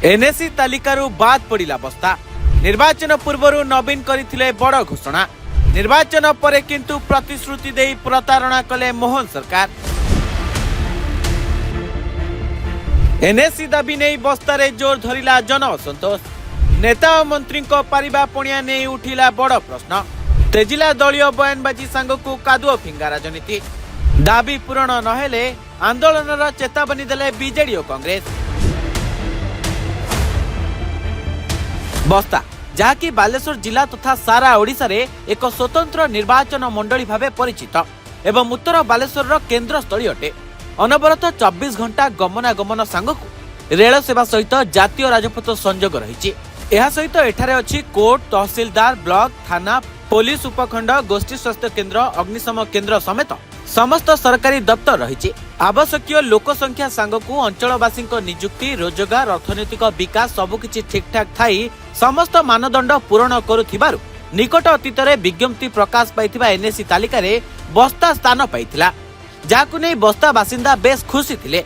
NAC तालिकारु बाद पड़िला बस्ता। निर्वाचन पूर्व नवीन करथिले बड़ घोषणा। निर्वाचन परे किंतु प्रतिश्रुति देई प्रतारणा कले मोहन सरकार। एनएसी दाबी नहीं बस्तारे जोर धरिला जन असंतोष। नेता और मंत्री पारिबा पणिया नहीं उठिला बड़ प्रश्न। तेजिला दलीय बयानबाजी सांगकु कादुओ फिंगा राजनीति। दाबी पूरण नहेले आंदोलनर चेतावनी देले बीजेडी और कांग्रेस। बस्ता जहाँकि बालेश्वर जिला तथा सारा ओडिशा रे एक स्वतंत्र निर्वाचन मंडली भावे परिचित एवं उत्तर बालेश्वर केन्द्र स्थली अटे। अनवरत 24 घंटा गमनागमन सांगकु रेल सेवा सहित जातीय राजपथ संजोग रही। यह सहित एठारे अछि कोर्ट, तहसीलदार, ब्लॉक, थाना, पुलिस उपखंड, गोष्ठी स्वास्थ्य केन्द्र, अग्निशम केन्द्र समेत समस्त सरकारी दफ्तर रही। आवश्यक लोकसंख्या सांगकु अंचलवासी निजुक्ति, रोजगार, अर्थनैतिक विकास सबकिछि ठीक ठाक थाई समस्त मानदंड पूरण करुथिबारु निकट अतीत विज्ञप्ति प्रकाश पाइथिबा एनएसी तालिका बस्ता स्थान पाइथिला। जाकु नै बस्ता बासिंदा बेस खुशी थिले।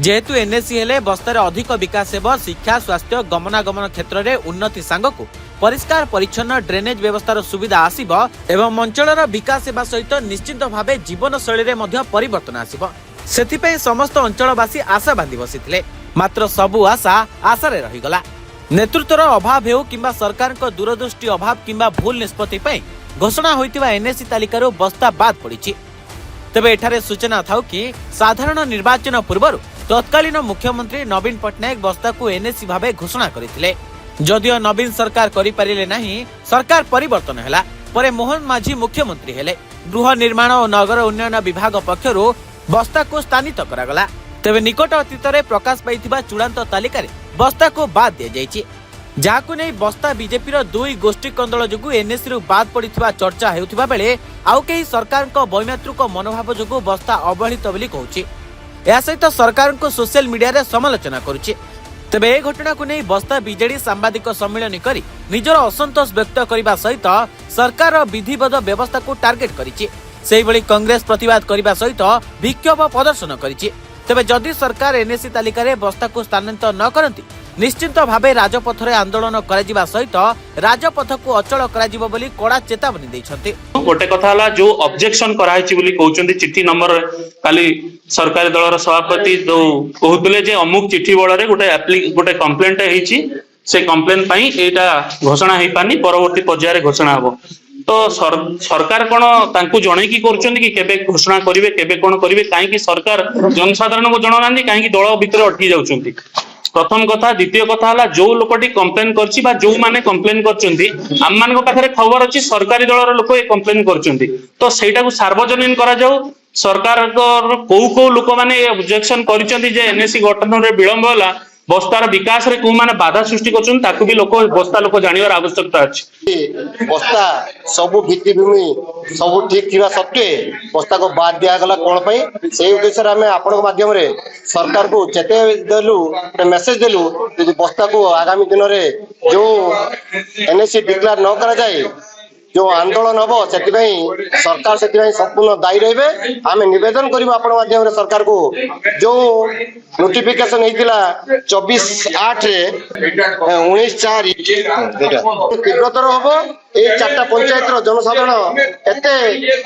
जेहेतु एनएसी हेले बस्तार अधिक विकास हेब, शिक्षा, स्वास्थ्य, गमनागमन क्षेत्र में उन्नति सांगकु परिष्कार परिच्छन्न ड्रेनेज व्यवस्थार सुविधा आसिब एवं अंचलर विकास हेबा सहित निश्चित भावे जीवन शैली में परिवर्तन आसिब। सेथिपई समस्त अंचलवासी आशा बांधी बसिथिले। मात्र सबु आशा आशारे रहिगला। नेतृत्वर अभाव हेउ किंबा सरकार दूरदृष्टि अभाव किंबा भूल निष्पत्ति पई घोषणा होइतिबा एनएसी तालिकारु बस्ता बाद पड़िछि। तेबे एठारे सूचना थाउ कि साधारण निर्वाचन पूर्व तत्कालीन मुख्यमंत्री नवीन पट्टनायक बस्ता को एनएसी भावे घोषणा करथिले। जदियो नवीन सरकार करि पारिले नाही, सरकार परिवर्तन हैला परे मोहन माझी मुख्यमंत्री हेले। गृह निर्माण और नगर उन्नयन विभाग पक्षरु बस्ता को स्थानित करागला। तेबे निकट अतीत प्रकाश पाइथिबा चूड़ांत तालिका बस्ता को बाद दिया जायछि। जाकु नै बस्ता बीजेपी दुई गोष्ठी कंदल जोगु एनएसी रु बाद पड़िथिबा चर्चा हेउथिबा बेले आउ केही सरकार वैमात्रिक मनोभाव जोगु बस्ता अवहेलित बोली कहूछि। या सहित सरकार को सोशल मीडिया रे समालोचना करुछि। तेबे ए घटना को नहीं बस्ता बीजेडी सांबादिक सम्मेलन करी निजर असंतोष व्यक्त करने सहित सरकार विधिवत व्यवस्था को टार्गेट करिछि। सेही भली कांग्रेस प्रतिवाद करने सहित विक्षोभ प्रदर्शन करिछि। तेबे जदि सरकार एनएसी तालिका रे बस्ता को स्थानांतर न करंती निश्चित भावे राजपथ रे आंदोलन करा सहित राजपथ को अचल करा बोली कड़ा चेतावनी दैछन्ते। गोटे कथा हला जो ऑब्जेक्शन कराइछि बोली कहउछन्ती चिट्ठी नंबर काली सरकारी दलर सभापति जो कहउतले जे अमुक चिट्ठी बळ रे गोटे कंप्लेंट हेछि। से कंप्लेंट पई एटा घोषणा हेइ पानी परवर्ती पर्याय रे घोषणा हबो। तो सरकार कोन तांकु जणे की करछन्ती कि केबे घोषणा करिवे केबे कोन करिवे काहे कि सरकार जनसाधारण को जणानांदी काहे कि दल भितर अटकी जाउछन्ती। प्रथम कथा। द्वितीय कथा हला जो लोकटी कंप्लेन करछि बा जो माने कंप्लेन करछन्ती हम मान को पाखरे खबर अछि सरकारी दलर लोक ए कंप्लेन करछन्ती। तो सेटा को सार्वजनीन करा जाऊ। सरकार को लोक माने ऑब्जेक्शन करछन्ती जे एनएसी गठन रे विलंब होला, बस्तार विकास रे को माने बाधा सृष्टि करछन ताकू भी लोक बस्ता लोक जानिवार आवश्यकता अछि। बस्ता सब भित्तिभूमि सब ठीक थिबा सत्वे बस्ता को बाद दिया गला कोन पई से उद्देश्य रे हमें आपन माध्यम रे सरकार को चेते देलु मेसेज देलु कि बस्ता को आगामी दिन रे जो एनएसी डिक्लेयर न करा जाए जो आंदोलन हम से सरकार से संपूर्ण दायी रहे। आम निवेदन करूँ आपण माध्यम रे सरकार को जो नोटिफिकेशन होता 24/8 19/4 तीव्रतर हम ये 4टा पंचायत जनसाधारण एते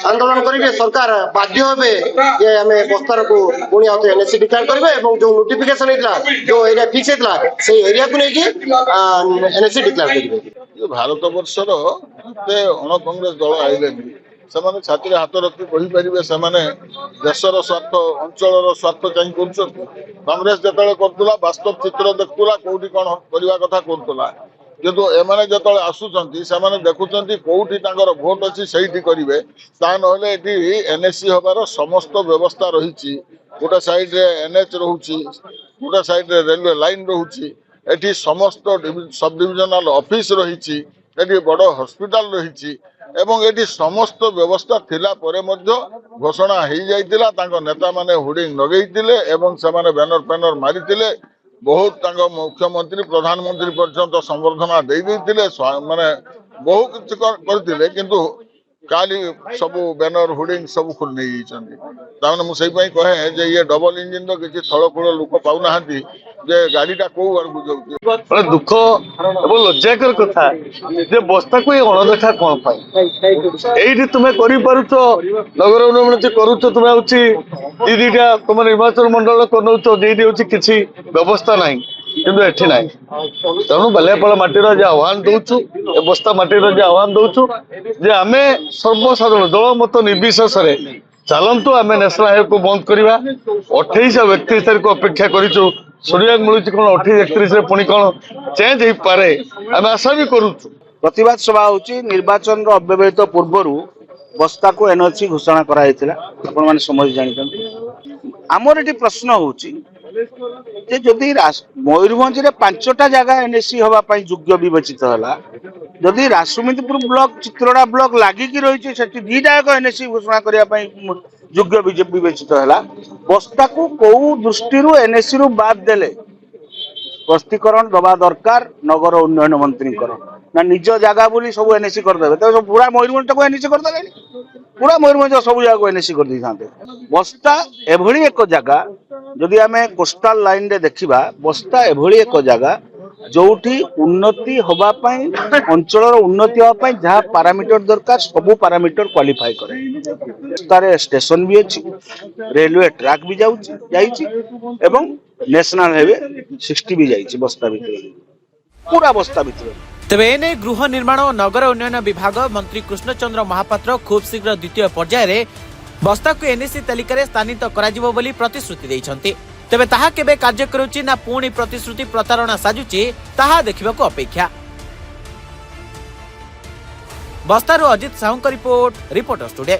आंदोलन करेंगे सरकार बाध्य हे जे आम बस्तार को पुणी आउ एनएसी डिक्लेयर करेंगे और जो नोटिफिकेशन होता जो एरिया फिक्स होता से एरिया को लेकिन एनएसी डिक्लेयर करेंगे। भारत वर्षर अण कांग्रेस दल आइले से छाती हाथ रखी कहीपर से देशर स्वार्थ अंचल स्वार्थ चाहिए कर कांग्रेस जो करूला वास्तव चित्र देखुला कौटी कौन करने कथा करूला किंतु एमाने जो आसुचंती से देखुंत कौटी भोट अच्छी से करेंगे ता ना एनएसी हबार समस्त व्यवस्था रही। गोटे साइड रे एनएच रोचे, गोटे साइड रे रेलवे लाइन रोचे, एटी समस्त सब डिविजनल ऑफिस रही, एटी बड़ हॉस्पिटल रही एवं एटी समस्त व्यवस्था थिला परे मध्य घोषणा हो जाइतिला। तांको नेता माने होर्डिंग लगेइतिले एवं से माने बैनर पैनर मारितिले। बहुत तांको मुख्यमंत्री प्रधानमंत्री पर्यंत संबर्धना दे देइतिले माने बहुत किछ करतिले किंतु काली सब बैनर होर्डिंग सब खुल नहीं जाइछन्ती। ताने मु सेहि पई कहे जे ये डबल इंजिन रो किछि थळकूळ लोक पाउ नाहंती ଯେ ଗାଡିଟା କୋଉ ଆଡକୁ ଯାଉଛି। बड़े दुख एवं लज्जाकर कथा जे बस्ता को ये अणदेखा कौन पाई एठी तुम्हें करि पारुछ नगर उन्नति करूछ तुम्हें होची दीटा तुम निर्वाचन मंडल करनौछ जेठी होची किछि व्यवस्था नाही किंतु एठी नाही तेणु बालियापाल माटीर जे आह्वान दउछु ए बस्ता माटीर जे आह्वान दउछु जे आमे सर्वसाधारण दल मत निर्विशेष रे चलतु आम नेशनल हाईवे को बंद करवा 28 और 31 तारीख अपेक्षा करूँ शुणा मिलूँ कौन 28-31 पुणी कौन चेंज हो पारे आम आशा भी करूँ। प्रतिवाद सभा होची निर्वाचन रो अव्यवहित पूर्वरु बस्ता को एनओसी घोषणा कराइथिला आपण माने समझ जानिछन्ती। हमर एटी प्रश्न होची जे जदि मयूरभंज रे 5टा जगह एनएसी होबा पई योग्य विवेचित हला जदि रासुमिंदपुर ब्लॉक चित्रोड़ा ब्लॉक लागी की रही सेठी 2टा जगह एनएसी घोषणा करिया पई योग्य विवेचित हला बस्ता को को दृष्टि रु एनएसी रु बाद देले स्पष्टीकरण दबा दरकार नगर उन्नयन मंत्री ना निज जगह बोली सब एनएसी करदे तो पूरा मयूरभंज को एनएसी करदे पूरा मयूरभंज सब जगह को एनएसी कर दी थांते। बस्ता एभली एक जगह जदि आमे कोस्टल लाइन रे देखिबा बस्ता एभली एक जगह जोठी उन्नति होबा पई अंचलर उन्नति होबा पई जहा पैरामीटर दरकार सब पैरामीटर क्वालिफाई करे तारे स्टेशन भी अछि रेलवे ट्रैक भी जाउची एवं नेशनल हाईवे 60 भी जाइछि बस्ता भितर पूरा बस्ता भितर। तेबे एने गृह निर्माण और नगर उन्नयन विभाग मंत्री कृष्णचंद्र महापात्र खूब शीघ्र द्वितीय पर्यायर बस्ता को एनएसी तालिका रे स्थानित कराजिबो बोली प्रतिश्रुति दैछन्ति। तेबे ताहा केबे कार्य करूची ना पुणी प्रतिश्रुति प्रतारणा साजुची ताहा देखिबाको अपेक्षा। बस्तारू Ajit Sahu report reporters today.